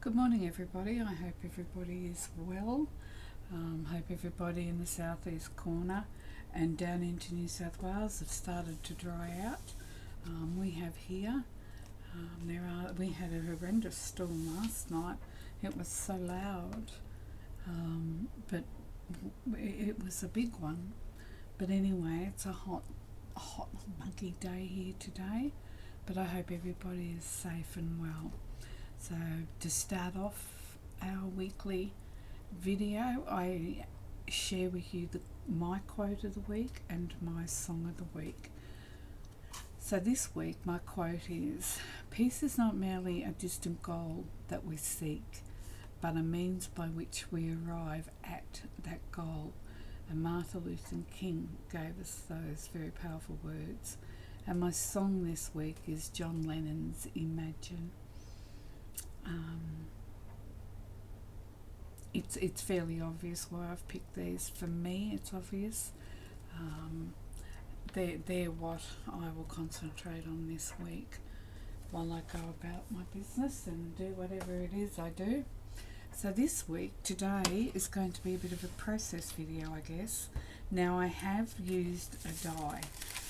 Good morning everybody, I hope everybody is well. Hope everybody in the southeast corner and down into New South Wales have started to dry out. We have here, we had a horrendous storm last night. It was so loud, but it was a big one. But anyway, it's a hot, muggy day here today, but I hope everybody is safe and well. So to start off our weekly video, I share with you my quote of the week and my song of the week. So this week my quote is, "Peace is not merely a distant goal that we seek, but a means by which we arrive at that goal." And Martin Luther King gave us those very powerful words. And my song this week is John Lennon's Imagine. It's fairly obvious why I've picked these. For me, it's obvious. They're what I will concentrate on this week while I go about my business and do whatever it is I do. So this week, today, is going to be a bit of a process video, I guess. Now I have used a die.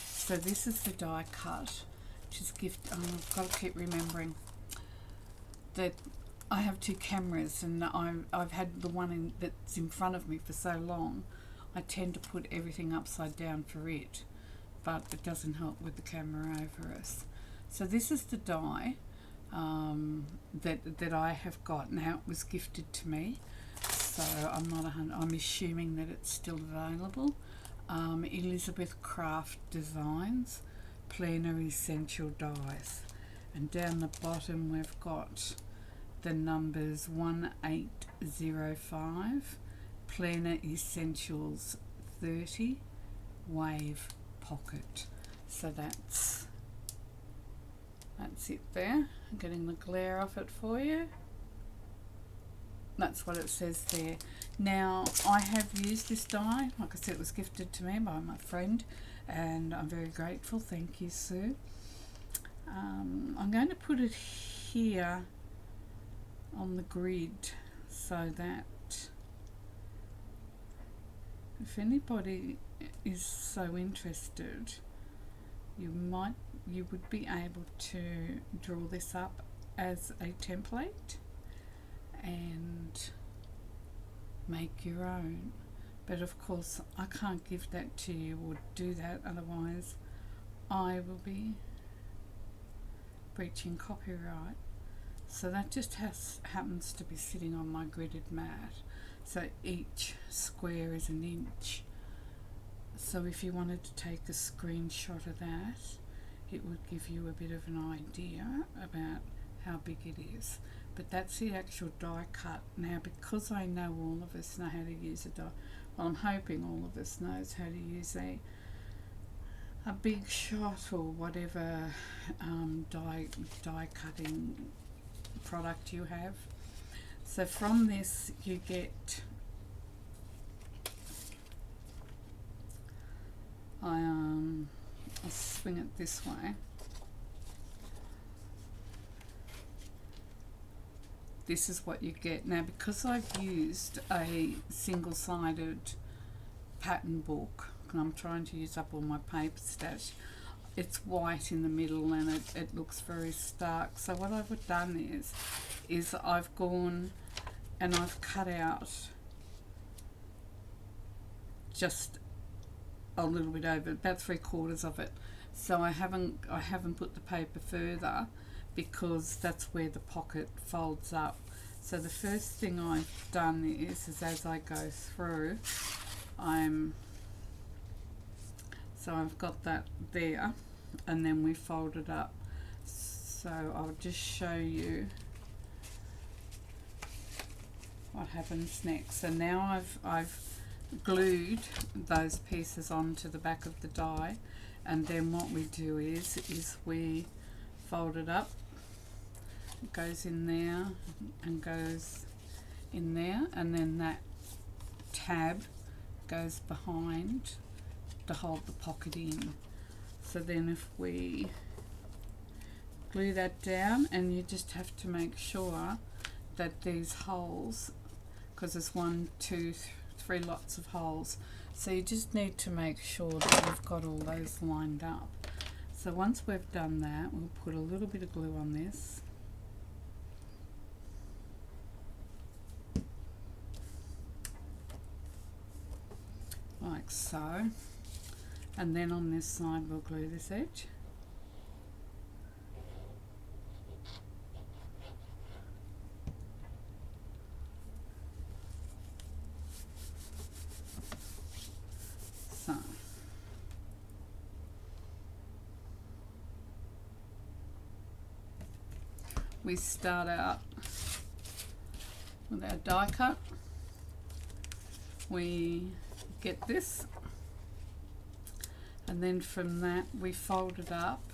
So this is the die cut, which is I've got to keep remembering that I have two cameras, and I've had the one that's in front of me for so long, I tend to put everything upside down for it, but it doesn't help with the camera over us. So this is the die that I have got. Now it was gifted to me, so I'm assuming that it's still available. Elizabeth Craft Designs Planar Essential Dies, and down the bottom we've got the numbers 1805, Planar Essentials 30, Wave Pocket. So that's it there. I'm getting the glare off it for you. That's what it says there. Now I have used this die, like I said, it was gifted to me by my friend, and I'm very grateful. Thank you, Sue. I'm going to put it here on the grid so that if anybody is so interested, you would be able to draw this up as a template and make your own. But of course I can't give that to you or do that, otherwise I will be breaching copyright. So that just happens to be sitting on my gridded mat. So each square is an inch. So if you wanted to take a screenshot of that, it would give you a bit of an idea about how big it is. But that's the actual die cut. Now, because I know all of us know how to use a die, well, I'm hoping all of us knows how to use a big shot or whatever die cutting product you have. So from this you get, I'll swing it this way. This is what you get. Now because I've used a single-sided pattern book and I'm trying to use up all my paper stash, it's white in the middle and it looks very stark. So what I've done is I've gone and I've cut out just a little bit over, about 3/4 of it. So I haven't put the paper further because that's where the pocket folds up. So the first thing I've done is as I go through, so I've got that there, and then we fold it up. So I'll just show you what happens next. So now I've glued those pieces onto the back of the die, and then what we do is we fold it up. It goes in there and goes in there, and then that tab goes behind to hold the pocket in. So then if we glue that down, and you just have to make sure that these holes, because there's 1, 2, 3 lots of holes, so you just need to make sure that you've got all those lined up. So once we've done that, we'll put a little bit of glue on this. Like so. And then on this side we'll glue this edge. So. We start out with our die cut. We get this, and then from that we fold it up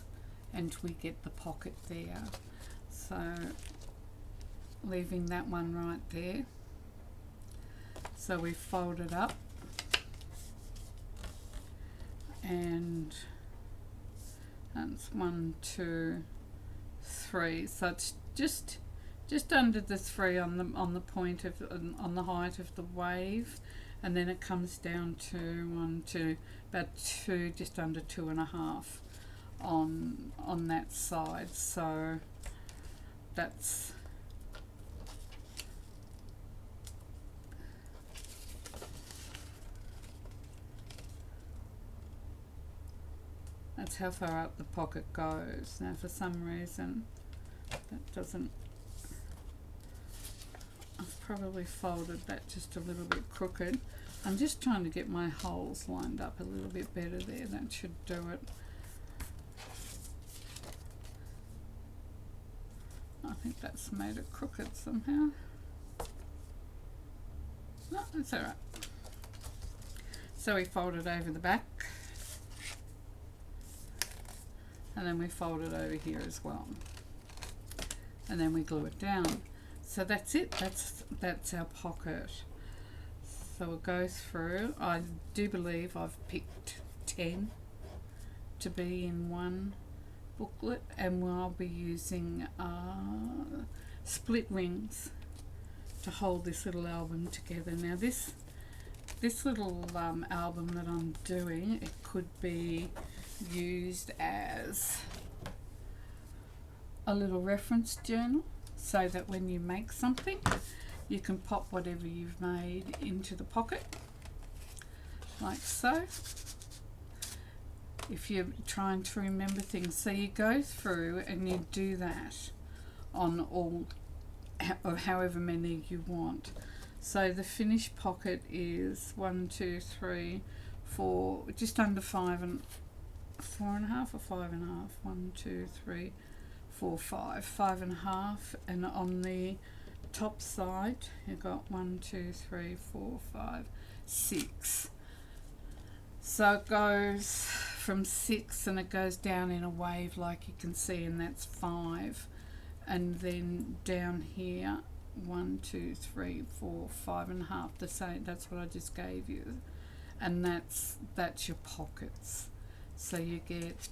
and we get the pocket there. So leaving that one right there. So we fold it up, and that's 1, 2, 3. So it's just under the 3 on the point of on the height of the wave, and then it comes down to 1, 2, about 2, just under 2.5 on that side. So that's how far up the pocket goes. Now for some reason that doesn't, I've probably folded that just a little bit crooked. I'm just trying to get my holes lined up a little bit better there. That should do it. I think that's made it crooked somehow. No, that's alright. So we fold it over the back, and then we fold it over here as well, and then we glue it down. So that's it. That's our pocket. So we'll go through. I do believe I've picked 10 to be in one booklet, and I'll be using split rings to hold this little album together. Now this little album that I'm doing, it could be used as a little reference journal, so that when you make something, you can pop whatever you've made into the pocket, like so, if you're trying to remember things. So you go through and you do that on all, or however many you want. So the finished pocket is 1, 2, 3, 4, just under 5 and 4.5 or 5.5. 1, 2, 3, 4, 5, 5.5, and on the top side you've got 1, 2, 3, 4, 5, 6. So it goes from 6 and it goes down in a wave like you can see, and that's 5, and then down here 1, 2, 3, 4, 5.5. The same. That's what I just gave you, and that's your pockets. So you get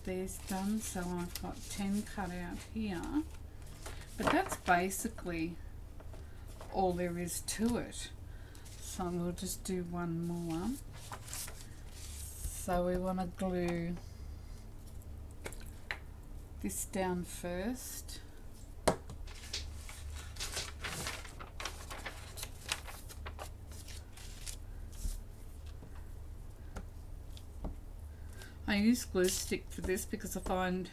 these done. So I've got 10 cut out here, but that's basically all there is to it. So we'll just do one more. So we want to glue this down first. I use glue stick for this because I find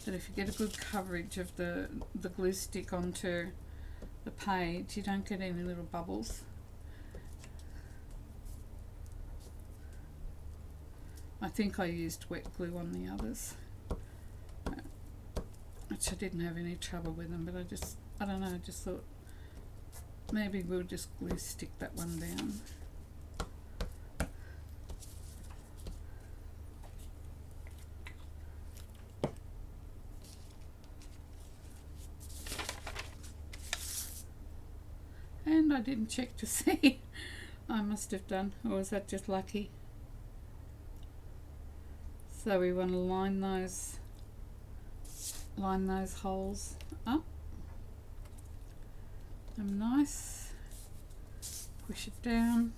that if you get a good coverage of the glue stick onto the page, you don't get any little bubbles. I think I used wet glue on the others, which I didn't have any trouble with them, but I don't know, I just thought maybe we'll just glue stick that one down. And I didn't check to see. I must have done, or was that just lucky? So we want to line those holes up. them nice, push it down,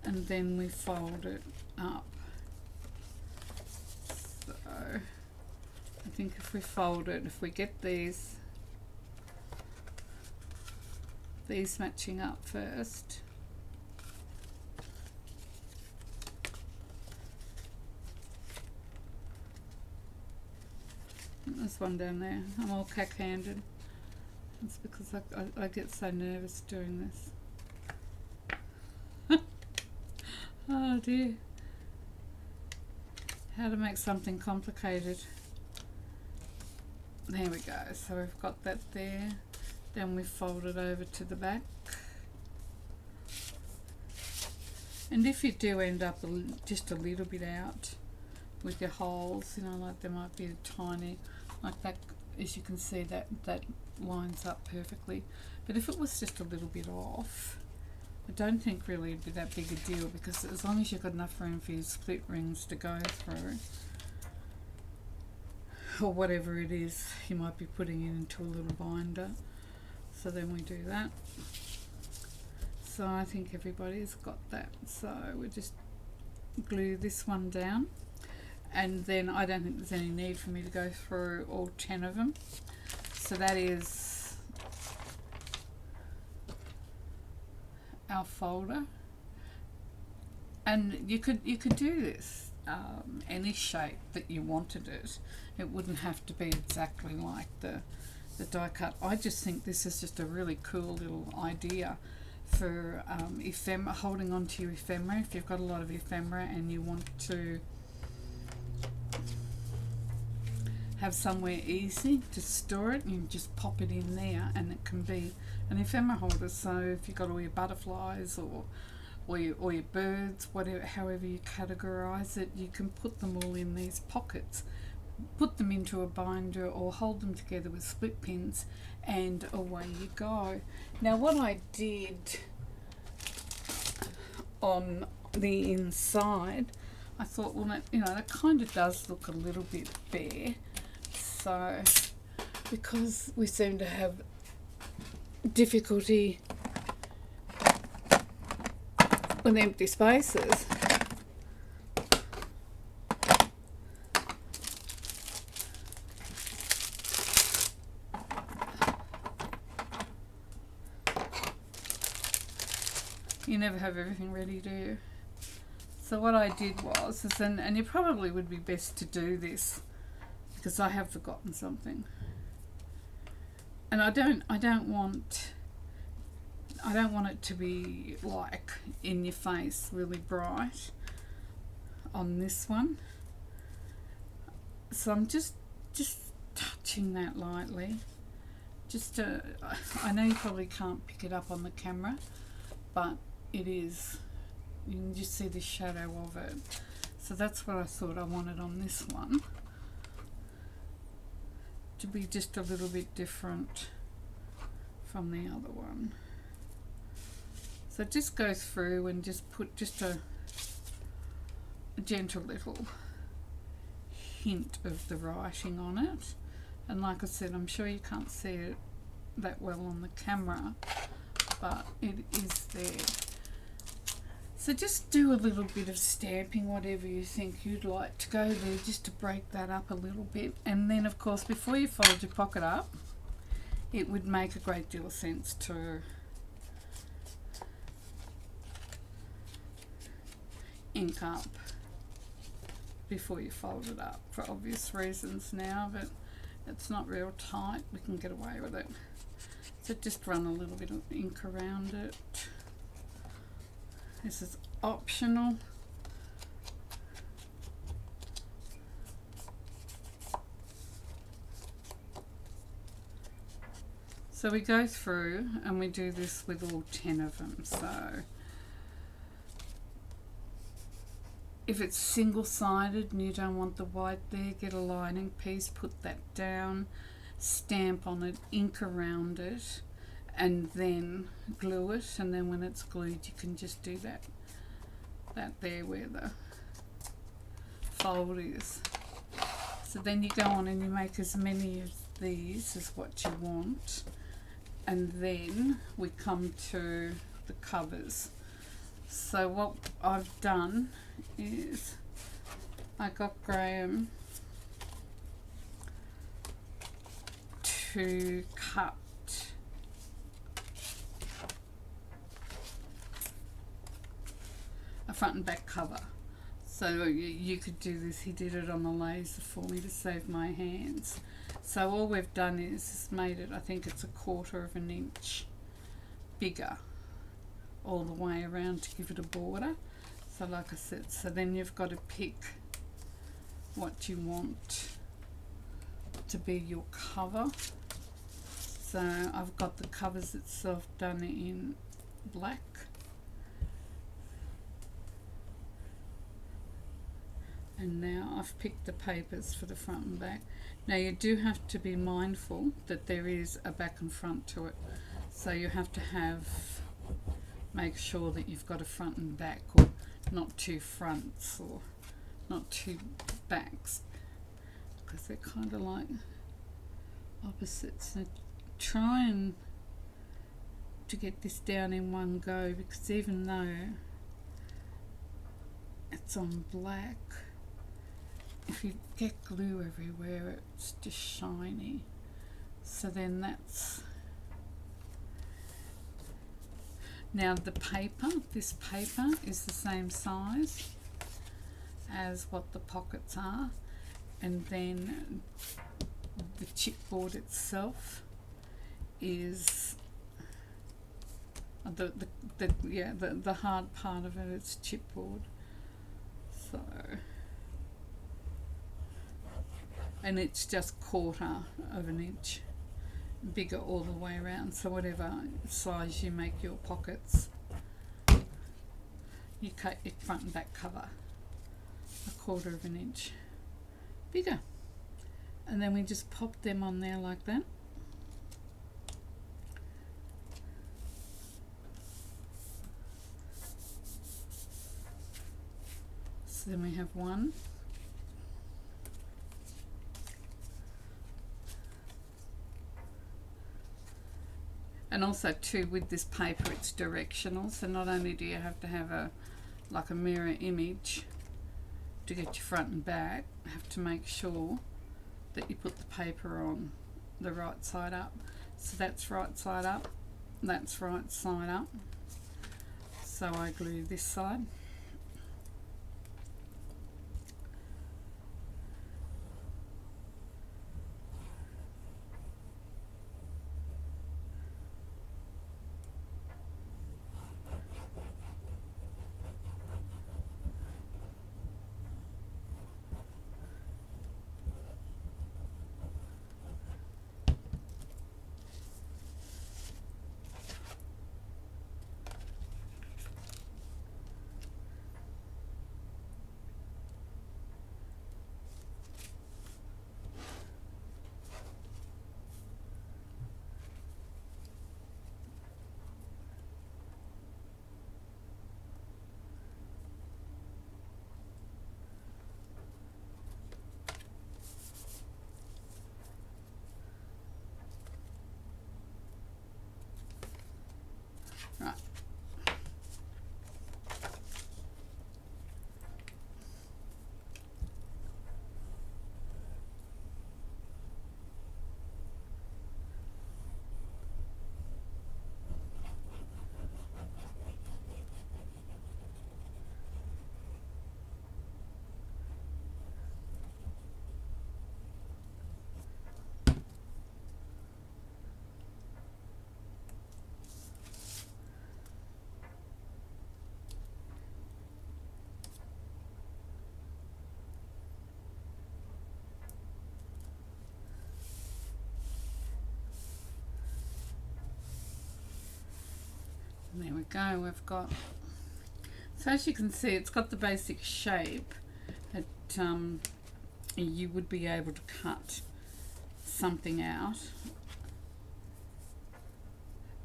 and then we fold it up. So I think if we fold it, if we get these matching up first, there's one down there. I'm all cack-handed. It's because I get so nervous doing this. Oh dear. How to make something complicated. There we go. So we've got that there. Then we fold it over to the back. And if you do end up just a little bit out with your holes, you know, like there might be a tiny, like that, as you can see, that lines up perfectly. But if it was just a little bit off, I don't think really it'd be that big a deal, because as long as you've got enough room for your split rings to go through, or whatever it is you might be putting it into a little binder. So then we do that. So I think everybody's got that. So we just glue this one down, and then I don't think there's any need for me to go through all 10 of them. So that is our folder, and you could do this any shape that you wanted it. It wouldn't have to be exactly like the die cut. I just think this is just a really cool little idea for ephemera, holding on to your ephemera. If you've got a lot of ephemera and you want to have somewhere easy to store it, you just pop it in there, and it can be an ephemera holder. So if you've got all your butterflies or your birds, whatever, however you categorize it, you can put them all in these pockets, put them into a binder, or hold them together with split pins, and away you go. Now what I did on the inside, I thought, well, that kind of does look a little bit bare. So because we seem to have difficulty with empty spaces, you never have everything ready, do you? So what I did was, and you probably would be best to do this, because I have forgotten something, and I don't want it to be like in your face, really bright on this one. So I'm just touching that lightly, just to, I know you probably can't pick it up on the camera, but it is, you can just see the shadow of it. So that's what I thought I wanted on this one, to be just a little bit different from the other one. So just go through and just put just a gentle little hint of the writing on it. And like I said, I'm sure you can't see it that well on the camera, but it is there. So just do a little bit of stamping, whatever you think you'd like to go there, just to break that up a little bit. And then of course, before you fold your pocket up, it would make a great deal of sense to ink up before you fold it up, for obvious reasons now, but it's not real tight, we can get away with it. So just run a little bit of ink around it. This is optional. So we go through and we do this with all 10 of them. So if it's single-sided and you don't want the white there, get a lining piece, put that down, stamp on it, ink around it, and then glue it. And then when it's glued, you can just do that there where the fold is. So then you go on and you make as many of these as what you want, and then we come to the covers. So what I've done is I got Graham to cut a front and back cover. So you could do this. He did it on the laser for me to save my hands. So all we've done is made it, I think it's 1/4 of an inch bigger all the way around to give it a border. So like I said, so then you've got to pick what you want to be your cover. So I've got the covers itself done in black. And now I've picked the papers for the front and back. Now you do have to be mindful that there is a back and front to it. So you have to make sure that you've got a front and back, or not two fronts or not two backs, because they're kind of like opposites. So try and to get this down in one go, because even though it's on black, if you get glue everywhere, it's just shiny. So then that's... Now the paper, this paper is the same size as what the pockets are, and then the chipboard itself is the hard part of it. It's chipboard. So, and it's just 1/4 of an inch bigger all the way around. So whatever size you make your pockets, you cut your front and back cover 1/4 of an inch bigger, and then we just pop them on there like that. So then we have one. And also too, with this paper, it's directional, so not only do you have to have a mirror image to get your front and back, you have to make sure that you put the paper on the right side up. So that's right side up, that's right side up. So I glue this side. Right. And there we go, we've got, so as you can see, it's got the basic shape that you would be able to cut something out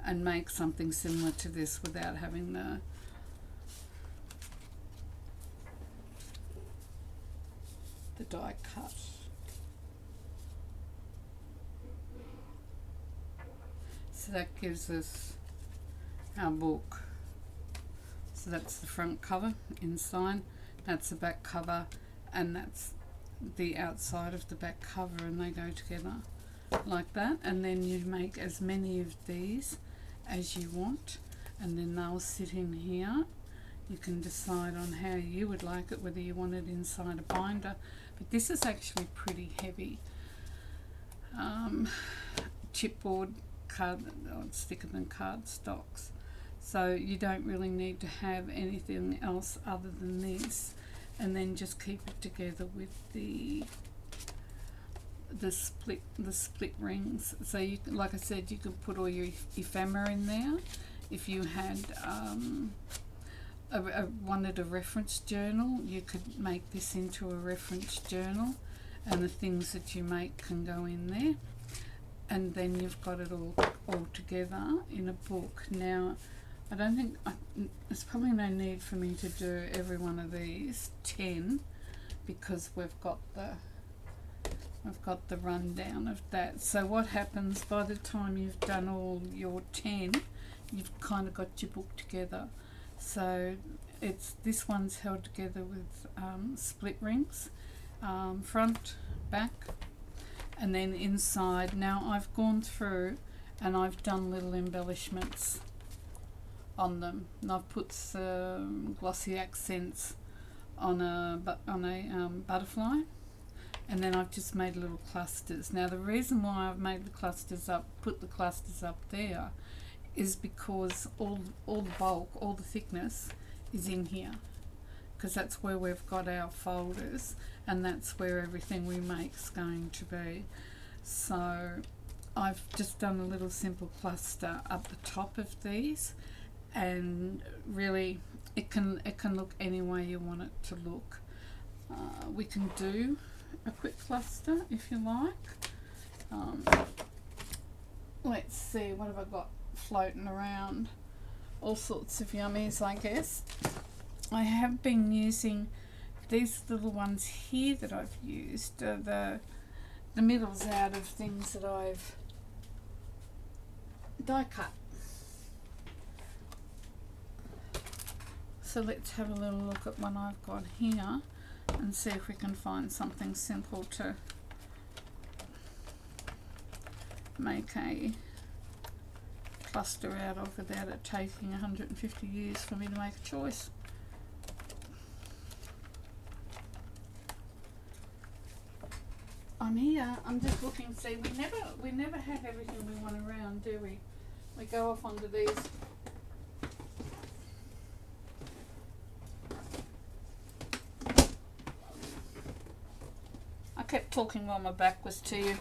and make something similar to this without having the die cut. So that gives us our book. So that's the front cover inside, that's the back cover, and that's the outside of the back cover, and they go together like that. And then you make as many of these as you want, and then they'll sit in here. You can decide on how you would like it, whether you want it inside a binder, but this is actually pretty heavy. Chipboard card, oh, it's thicker than cardstocks, so you don't really need to have anything else other than this, and then just keep it together with the split rings. So you, like I said, you could put all your ephemera in there. If you had wanted a reference journal, you could make this into a reference journal, and the things that you make can go in there, and then you've got it all together in a book. Now, I don't think there's probably no need for me to do every one of these 10, because we've got the rundown of that. So what happens by the time you've done all your 10, you've kind of got your book together. So this one's held together with split rings, front, back, and then inside. Now I've gone through and I've done little embellishments on them, and I've put some glossy accents on a butterfly, and then I've just made little clusters. Now the reason why I've made the clusters up, put the clusters up there, is because all the bulk, all the thickness is in here, because that's where we've got our folders, and that's where everything we make is going to be. So I've just done a little simple cluster up the top of these, and really it can look any way you want it to look. We can do a quick cluster if you like. Let's see, what have I got floating around? All sorts of yummies, I guess. I have been using these little ones here that I've used, the middles out of things that I've die cut. So let's have a little look at what I've got here and see if we can find something simple to make a cluster out of without it taking 150 years for me to make a choice. I'm here, I'm just looking. See, we never have everything we want around, do we? We go off onto these. I kept talking while my back was to you.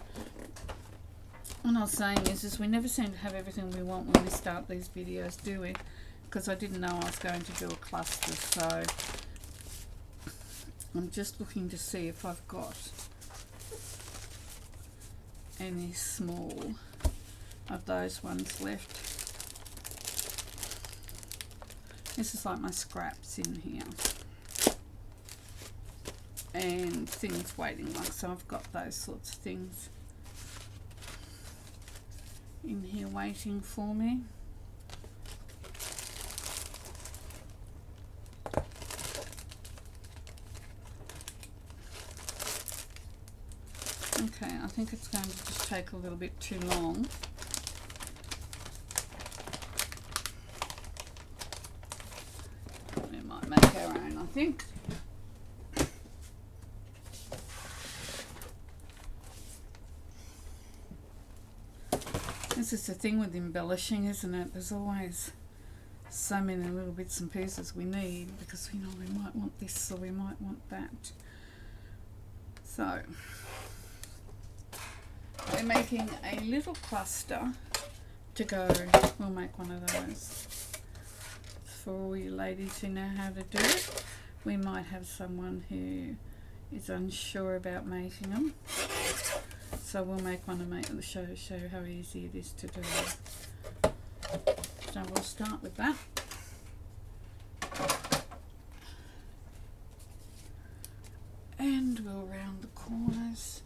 What I was saying is we never seem to have everything we want when we start these videos, do we? Because I didn't know I was going to do a cluster, so I'm just looking to see if I've got any small of those ones left. This is like my scraps in here, and things waiting, like, so I've got those sorts of things in here waiting for me. Okay, I think it's going to just take a little bit too long. We might make our own, I think. This is the thing with embellishing, isn't it? There's always so many little bits and pieces we need, because we know we might want this or we might want that. So we're making a little cluster to go. We'll make one of those for all you ladies who know how to do it. We might have someone who is unsure about making them, so we'll make one and show how easy it is to do. So we'll start with that. And we'll round corners.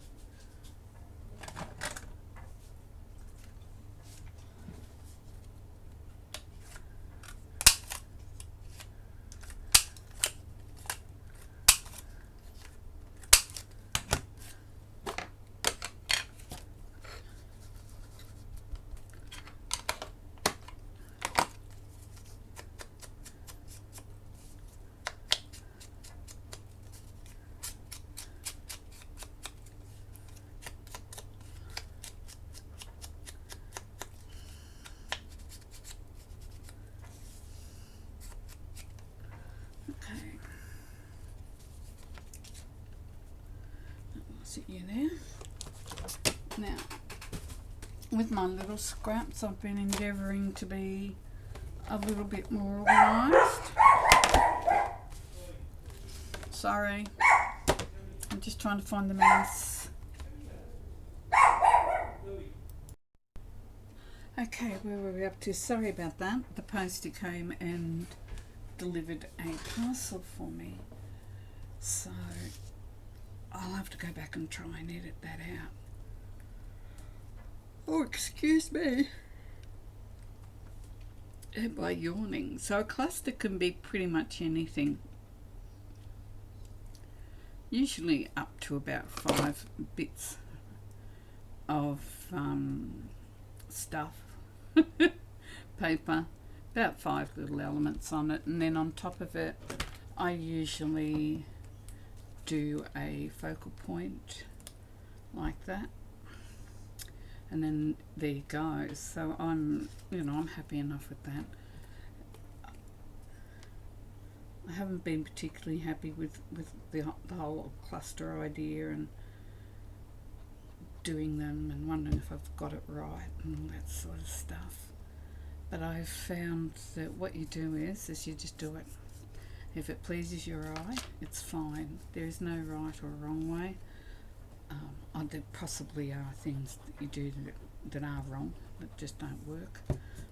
Okay, that's it, you there. Now, with my little scraps, I've been endeavouring to be a little bit more organised. Sorry, I'm just trying to find the mouse. Okay, where were we up to? Sorry about that. The postie came and delivered a parcel for me, so I'll have to go back and try and edit that out. Oh, excuse me. And by yawning. So a cluster can be pretty much anything. Usually up to about 5 bits of stuff, paper, about 5 little elements on it, and then on top of it I usually do a focal point like that, and then there you go. So I'm happy enough with that. I haven't been particularly happy with the whole cluster idea and doing them and wondering if I've got it right and all that sort of stuff. But I've found that what you do is you just do it. If it pleases your eye, it's fine. There is no right or wrong way. There possibly are things that you do that are wrong, that just don't work,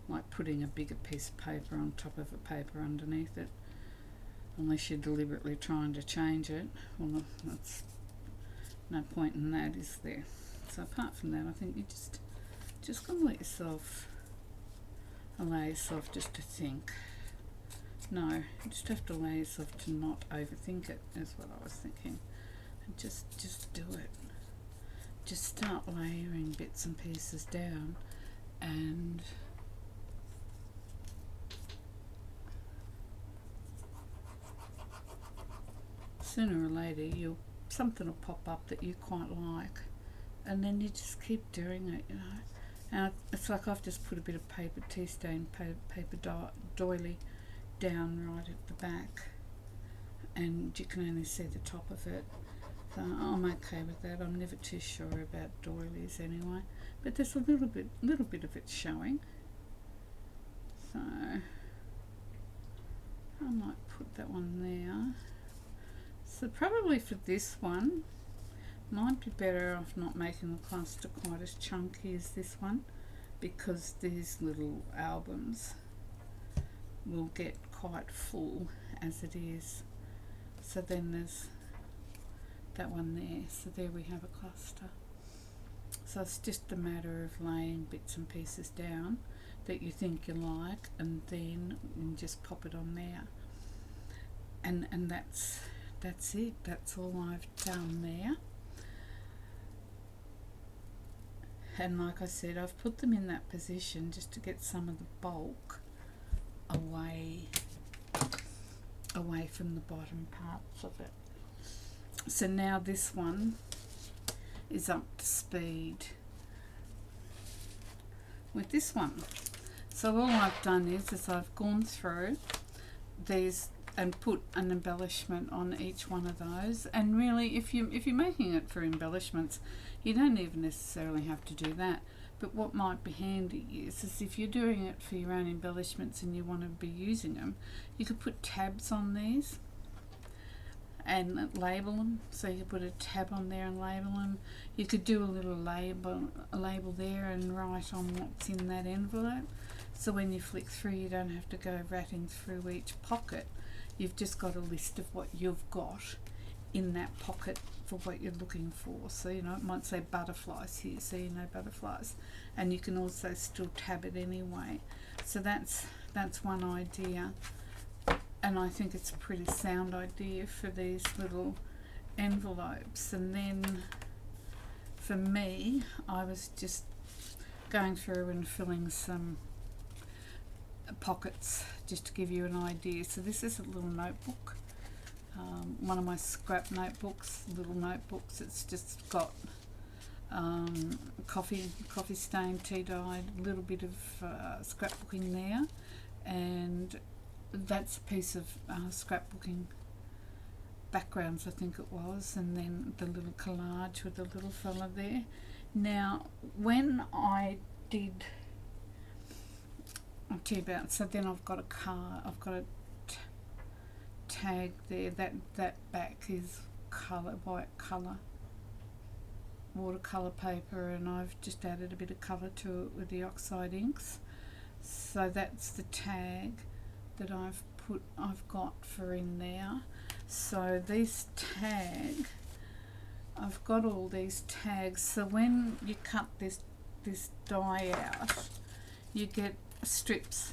like putting a bigger piece of paper on top of a paper underneath it, unless you're deliberately trying to change it. Well, that's no point in that, is there? So apart from that, I think you just gotta allow yourself just to think. No, you just have to allow yourself to not overthink it, is what I was thinking. And just do it. Just start layering bits and pieces down, and sooner or later something will pop up that you quite like, and then you just keep doing it, And it's like I've just put a bit of paper tea stain paper doily down right at the back, and you can only see the top of it. So I'm okay with that. I'm never too sure about doilies anyway, but there's a little bit of it showing. So I might put that one there. So probably for this one, might be better off not making the cluster quite as chunky as this one, because these little albums will get quite full as it is. So then there's that one there. So there we have a cluster. So it's just a matter of laying bits and pieces down that you think you like, and then you just pop it on there. And that's it. That's all I've done there. And like I said, I've put them in that position just to get some of the bulk away from the bottom parts of it. So now this one is up to speed with this one. So all I've done is I've gone through these and put an embellishment on each one of those. And really, if you're making it for embellishments, you don't even necessarily have to do that. But what might be handy is if you're doing it for your own embellishments and you want to be using them, you could put tabs on these and label them. So you put a tab on there and label them. You could do a little label there and write on what's in that envelope. So when you flick through, you don't have to go ratting through each pocket. You've just got a list of what you've got in that pocket for what you're looking for. So you know, it might say butterflies here, so you know butterflies, and you can also still tab it anyway. So that's one idea, and I think it's a pretty sound idea for these little envelopes. And then for me, I was just going through and filling some pockets just to give you an idea. So this is a little notebook, one of my scrap notebooks, little notebooks. It's just got coffee stain, tea dyed, a little bit of scrapbooking there, and that's a piece of scrapbooking backgrounds, I think it was, and then the little collage with the little fella there. Now when I did, I'll tell you about, so then I've got a card, I've got a tag there, that back is white colour watercolour paper, and I've just added a bit of colour to it with the oxide inks. So that's the tag that I've got for in there. So this tag, I've got all these tags, so when you cut this die out, you get strips.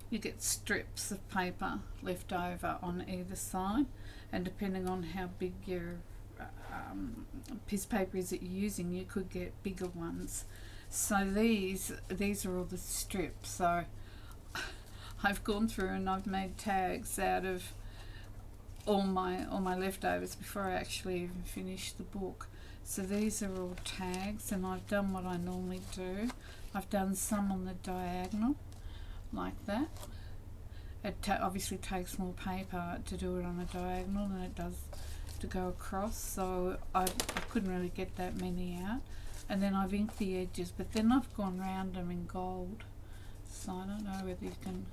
You get strips of paper left over on either side, and depending on how big your piece of paper is that you're using, you could get bigger ones. So these are all the strips. So I've gone through and I've made tags out of all my leftovers before I actually even finished the book. So these are all tags, and I've done what I normally do. I've done some on the diagonal like that. It obviously takes more paper to do it on a diagonal than it does to go across, so I couldn't really get that many out. And then I've inked the edges, but then I've gone round them in gold, so I don't know whether you can.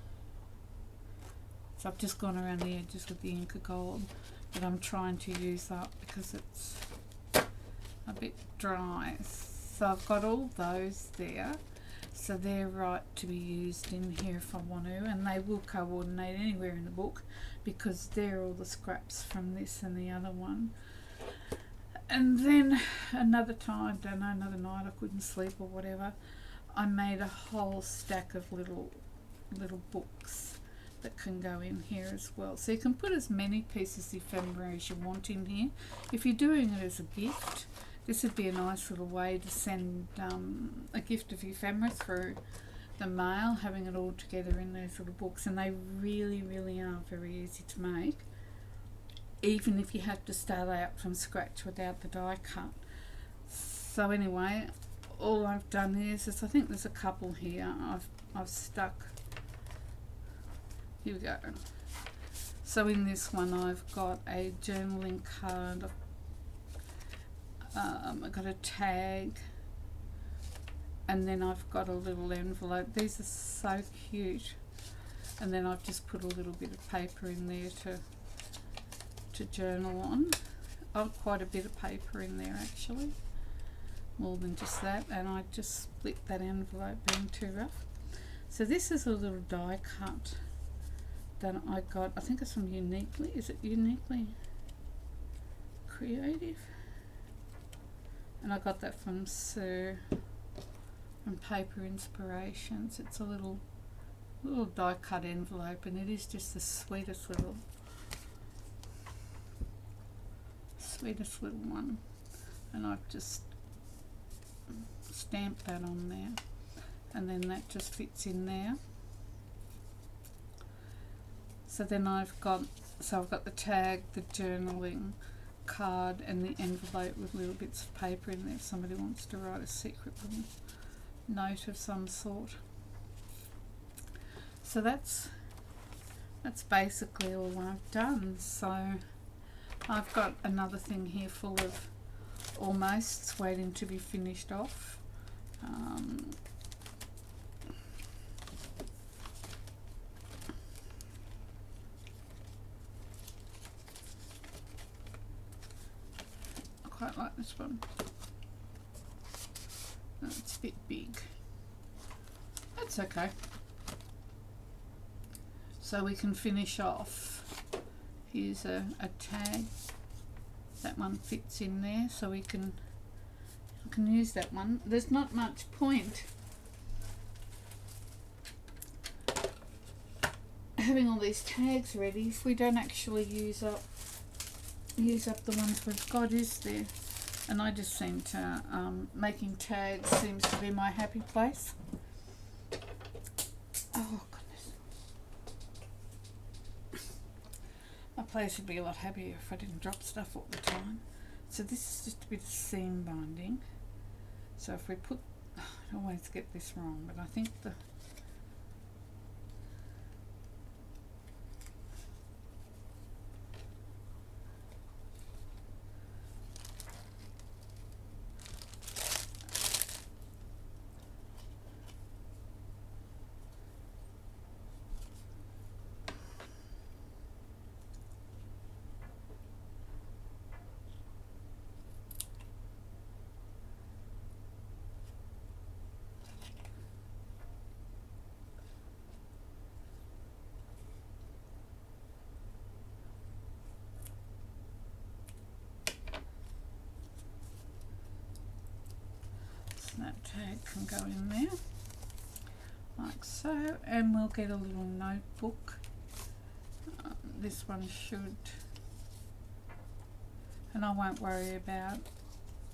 So I've just gone around the edges with the ink of gold that I'm trying to use up because it's a bit dry. So I've got all those there, so they're right to be used in here if I want to, and they will coordinate anywhere in the book because they're all the scraps from this and the other one. And then another time, I don't know, another night I couldn't sleep or whatever, I made a whole stack of little books that can go in here as well. So you can put as many pieces of ephemera as you want in here. If you're doing it as a gift, this would be a nice little way to send a gift of ephemera through the mail, having it all together in those little books. And they really, really are very easy to make, even if you have to start out from scratch without the die cut. So anyway, all I've done is I think there's a couple here I've stuck. Here we go. So in this one I've got a journaling card, I've got a tag, and then I've got a little envelope. These are so cute. And then I've just put a little bit of paper in there to journal on. I've quite a bit of paper in there actually, more than just that, and I just split that envelope being too rough. So this is a little die cut that I got, I think it's from Uniquely. Is it Uniquely Creative? And I got that from Sue from Paper Inspirations. It's a little die cut envelope, and it is just the sweetest little one. And I've just stamped that on there, and then that just fits in there. So then I've got the tag, the journaling card, and the envelope with little bits of paper in there if somebody wants to write a secret little note of some sort. So that's basically all I've done. So I've got another thing here full of almosts waiting to be finished off. I quite like this one. Oh, it's a bit big. That's okay. So we can finish off use a tag. That one fits in there, so we can use that one. There's not much point having all these tags ready if we don't actually use up the ones we've got, is there? And I just seem to making tags seems to be my happy place. Oh goodness, my place would be a lot happier if I didn't drop stuff all the time. So this is just a bit of seam binding. So if we put, I always get this wrong, but I think the that tag can go in there like so, and we'll get a little notebook. This one should, and I won't worry about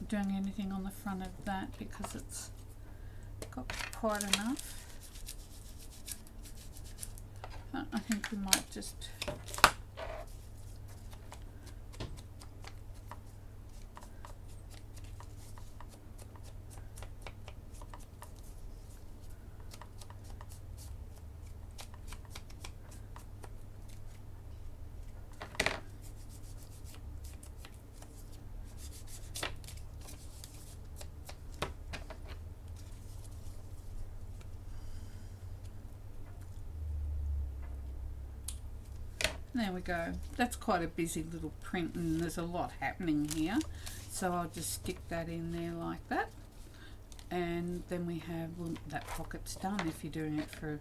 doing anything on the front of that because it's got quite enough. I think we might just there we go. That's quite a busy little print and there's a lot happening here. So I'll just stick that in there like that. And then we have, well, that pocket's done if you're doing it for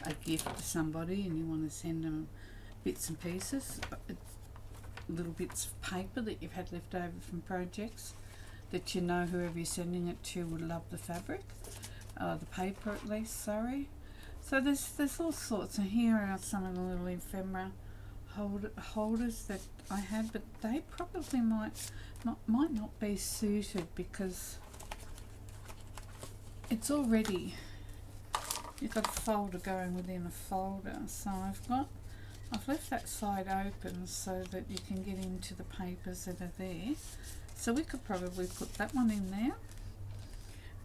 a gift to somebody and you want to send them bits and pieces. Little bits of paper that you've had left over from projects that you know whoever you're sending it to would love the fabric. The paper at least, sorry. So there's all sorts, and here are some of the little ephemera holders that I had, but they probably might not be suited because it's already, you've got a folder going within a folder. So I've left that side open so that you can get into the papers that are there. So we could probably put that one in there,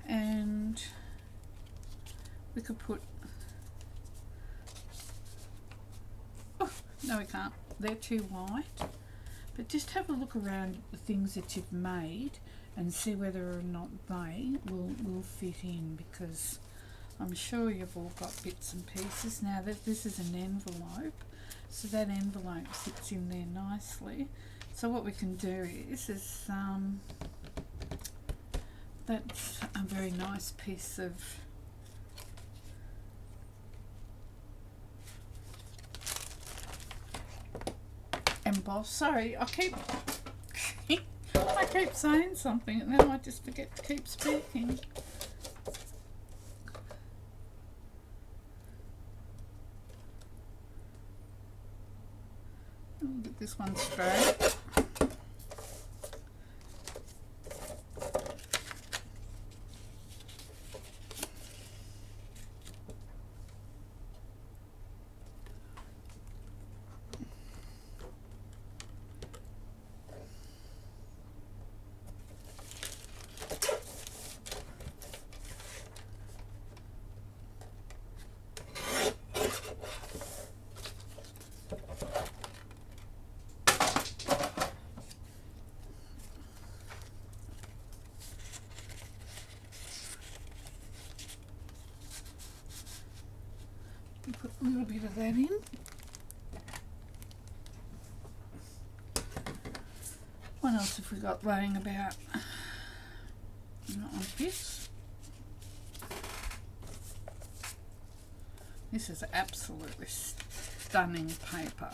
and we could put, oh no we can't, they're too white. But just have a look around the things that you've made and see whether or not they will fit in, because I'm sure you've all got bits and pieces. Now that this is an envelope, so that envelope sits in there nicely. So what we can do is that's a very nice piece of emboss. Sorry, I keep saying something and then I just forget to keep speaking. I'll get this one straight. Put a little bit of that in. What else have we got laying about? Not like this. This is absolutely stunning paper.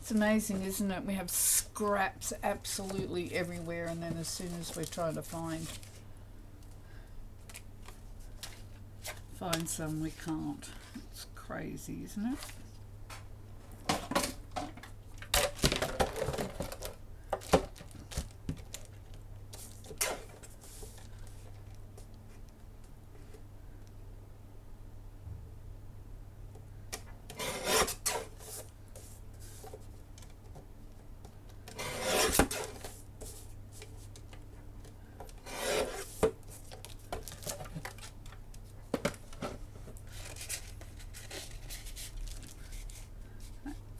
It's amazing, isn't it? We have scraps absolutely everywhere, and then as soon as we're trying to find some, we can't. It's crazy, isn't it?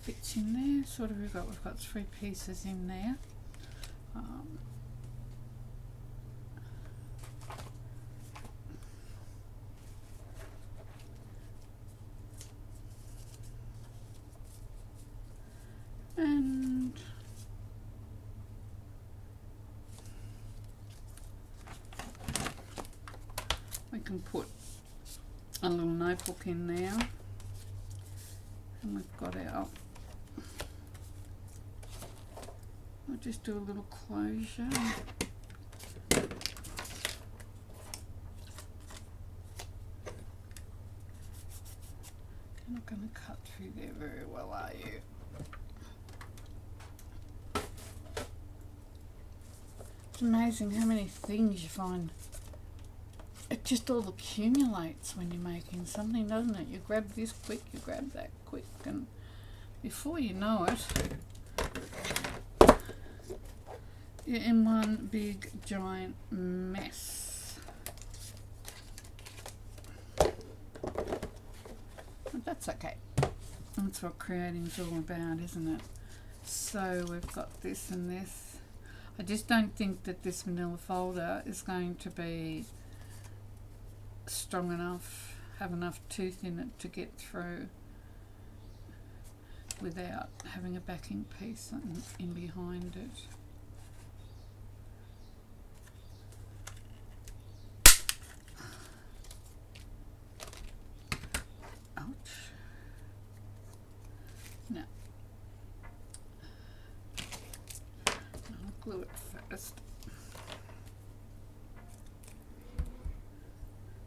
Fits in there. So what have we got? We've got 3 pieces in there. And we can put a little notebook in there, and we've got our, I'll just do a little closure. You're not going to cut through there very well, are you? It's amazing how many things you find. It just all accumulates when you're making something, doesn't it? You grab this quick, you grab that quick, and before you know it, you're in one big giant mess. But that's okay. That's what creating's all about, isn't it? So we've got this and this. I just don't think that this manila folder is going to be strong enough, have enough tooth in it to get through without having a backing piece in behind it. Ouch. No. I'll glue it first.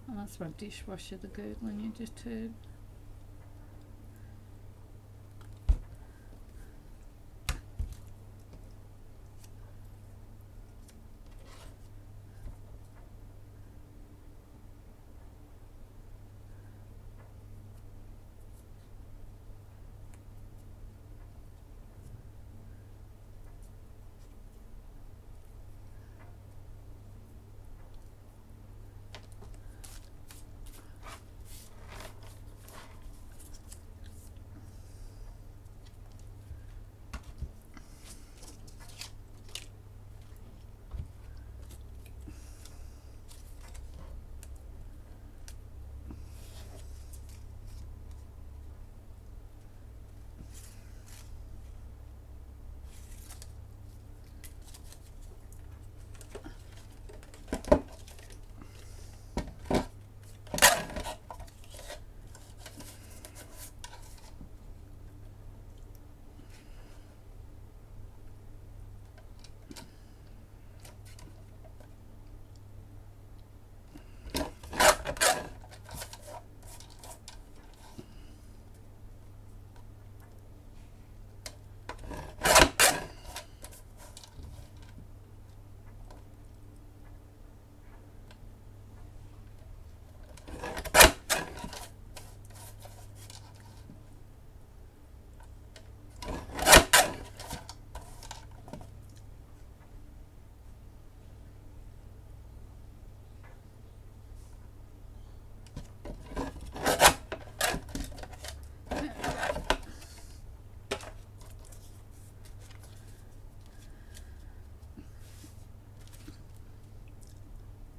Oh, that's my dishwasher, the gurgling you just heard.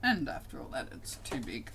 And after all that, it's too big.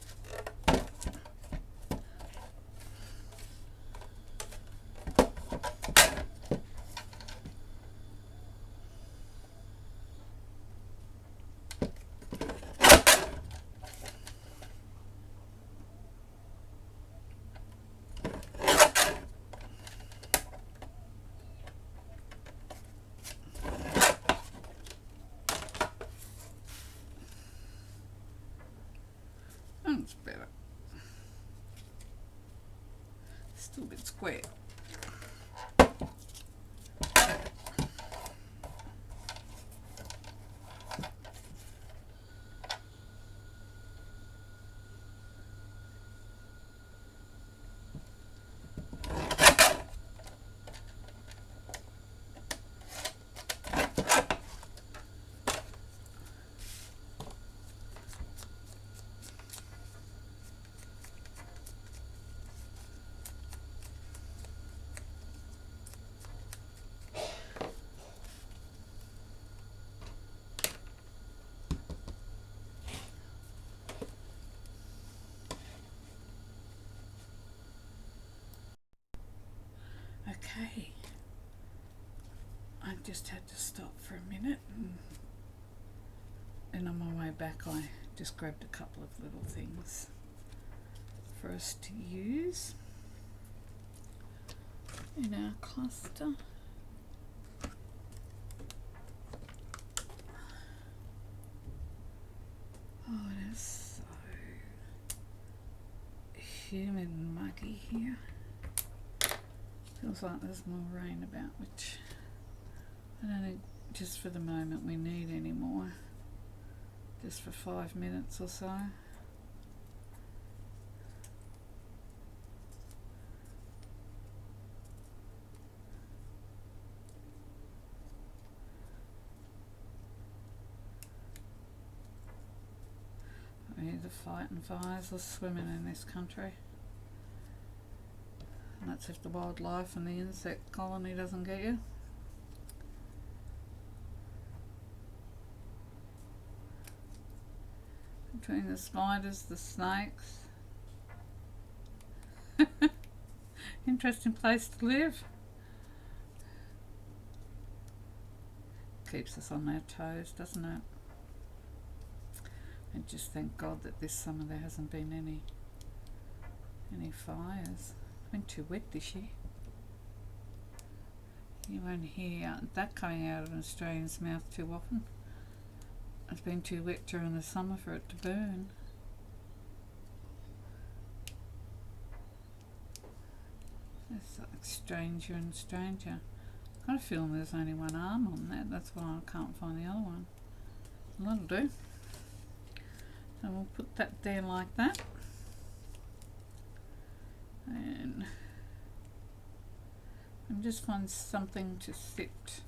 one's better. Still a bit square. Okay, I just had to stop for a minute, and on my way back I just grabbed a couple of little things for us to use in our cluster. Oh, it is so humid and muggy here. Feels like there's more rain about, which I don't think just for the moment we need any more. Just for 5 minutes or so. We're either fighting fires or swimming in this country. And that's if the wildlife and the insect colony doesn't get you. Between the spiders, the snakes. Interesting place to live. Keeps us on our toes, doesn't it? And just thank God that this summer there hasn't been any fires. It's been too wet this year. You won't hear that coming out of an Australian's mouth too often. It's been too wet during the summer for it to burn. It's like stranger and stranger. I've got a feeling there's only one arm on that, that's why I can't find the other one. That'll do. So we'll put that there like that. And just find something to sit.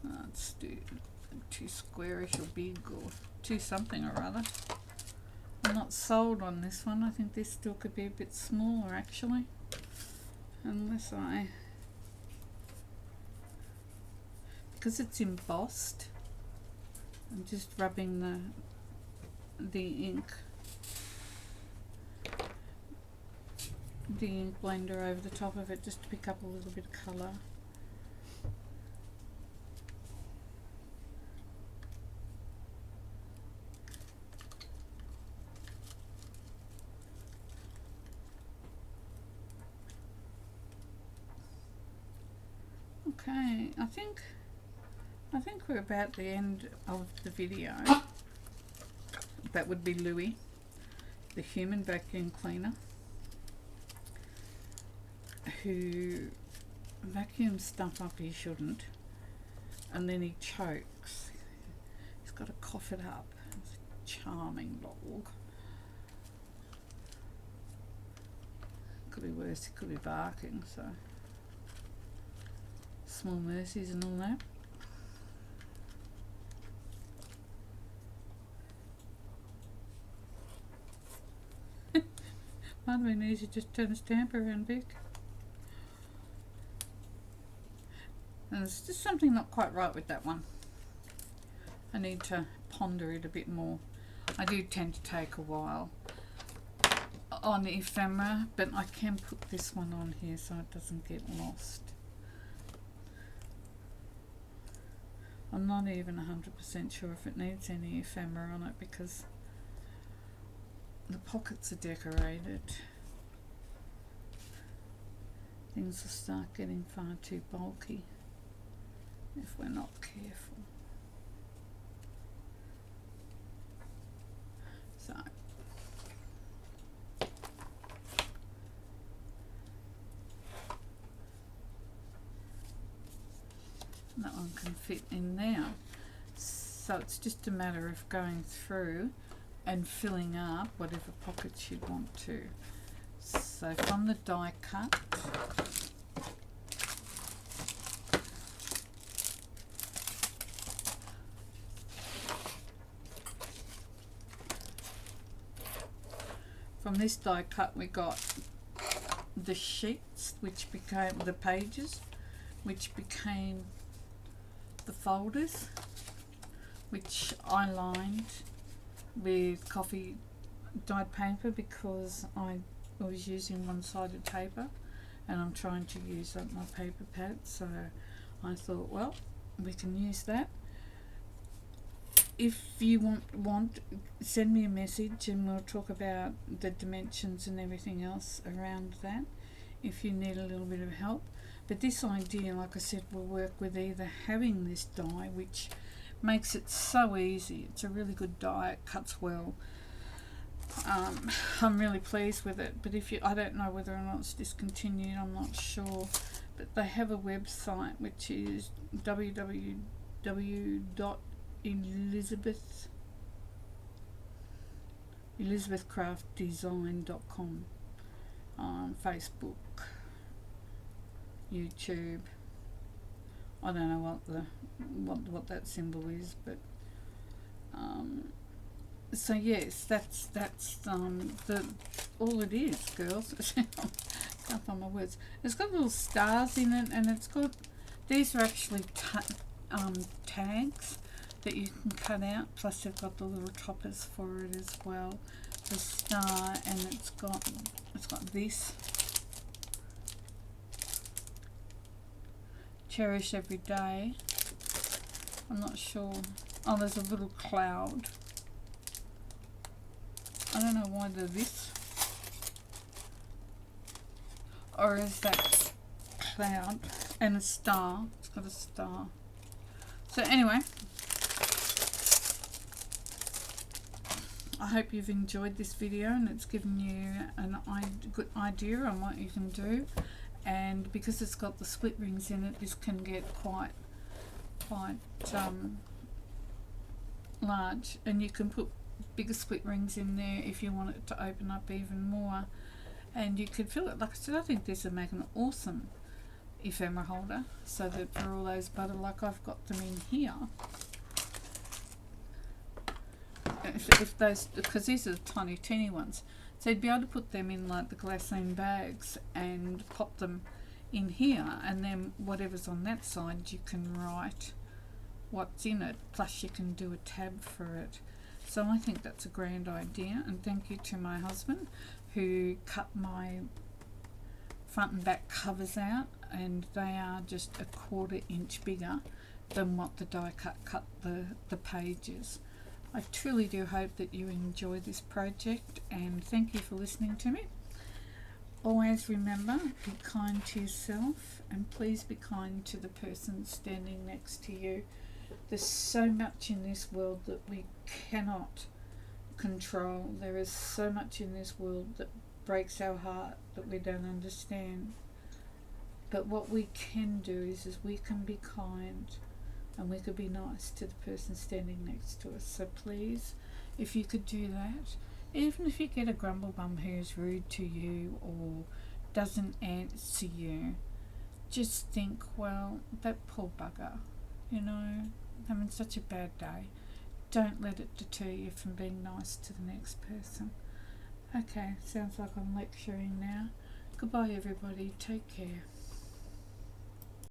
Let's do too squarish or big or too something or other. I'm not sold on this one. I think this still could be a bit smaller actually. Unless because it's embossed, I'm just rubbing the ink blender over the top of it just to pick up a little bit of colour. Okay, I think we're about the end of the video. That would be Louis, the human vacuum cleaner, who vacuums stuff up he shouldn't, and then he chokes. He's got to cough it up. It's a charming dog. Could be worse, he could be barking, so small mercies and all that. Part of me needs to just turn the stamp around Vic. And there's just something not quite right with that one. I need to ponder it a bit more. I do tend to take a while on the ephemera, but I can put this one on here so it doesn't get lost. I'm not even 100% sure if it needs any ephemera on it because the pockets are decorated. Things will start getting far too bulky if we're not careful. So that one can fit in there. So it's just a matter of going through and filling up whatever pockets you want to. So from the die cut, from this die cut we got the sheets, which became the pages, which became the folders, which I lined with coffee dyed paper because I was using one-sided paper and I'm trying to use up my paper pad, so I thought, well, we can use that. If you want, send me a message and we'll talk about the dimensions and everything else around that if you need a little bit of help. But this idea, like I said, will work with either having this die, which makes it so easy. It's a really good die, it cuts well. I'm really pleased with it, but I don't know whether or not it's discontinued, I'm not sure. But they have a website which is www.elizabethcraftdesign.com, on Facebook, YouTube. I don't know what that symbol is, but so yes, that's all it is, girls. Can't find my words. It's got little stars in it, and it's got, these are actually tags that you can cut out, plus they've got the little toppers for it as well. The star, and it's got this, cherish every day. I'm not sure. Oh, there's a little cloud. I don't know why they're this, or is that cloud and a star. It's got a star. So anyway, I hope you've enjoyed this video and it's given you a good idea on what you can do. And because it's got the split rings in it, this can get quite large, and you can put bigger split rings in there if you want it to open up even more, and you could fill it. Like I said, I think this would make an awesome ephemera holder, so that for all those butter, like I've got them in here, if those, because these are the tiny teeny ones, so you'd be able to put them in like the glassine bags and pop them in here, and then whatever's on that side you can write what's in it, plus you can do a tab for it. So I think that's a grand idea, and thank you to my husband who cut my front and back covers out, and they are just a 1/4 inch bigger than what the die cut the pages. I truly do hope that you enjoy this project, and thank you for listening to me. Always remember, be kind to yourself, and please be kind to the person standing next to you. There's so much in this world that we cannot control. There is so much in this world that breaks our heart that we don't understand. But what we can do is we can be kind, and we could be nice to the person standing next to us. So please, if you could do that, even if you get a grumble bum who's rude to you or doesn't answer you, just think, well, that poor bugger, you know, having such a bad day. Don't let it deter you from being nice to the next person. Okay, sounds like I'm lecturing now. Goodbye everybody, take care.